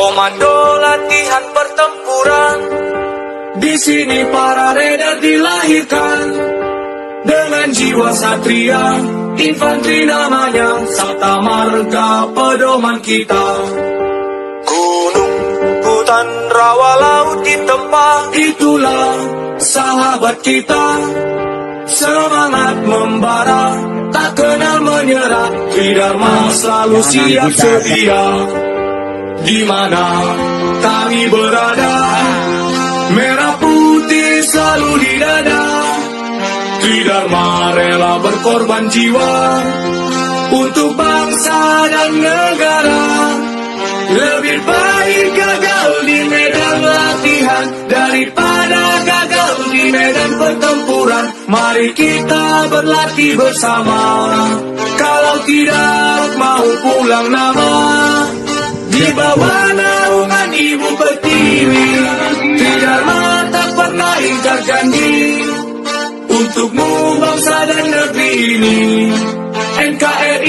Komando latihan pertempuran. Di sini para raider dilahirkan dengan jiwa satria, infanteri namanya, Sabta Marga pedoman kita. Gunung, hutan, rawa, laut ditempa, itulah sahabat kita. Semangat membara, tak kenal menyerah, Tridharma selalu siap sedia. Di mana kami berada, merah putih selalu di dada. Tridharma rela berkorban jiwa untuk bangsa dan negara. Lebih baik gagal di medan latihan daripada gagal di medan pertempuran. Mari kita berlatih bersama, kalau tidak mau pulang nama. Di bawah naungan Ibu Pertiwi, Tridharma tak pernah ingkar janji untukmu bangsa dan negeri ini. NKRI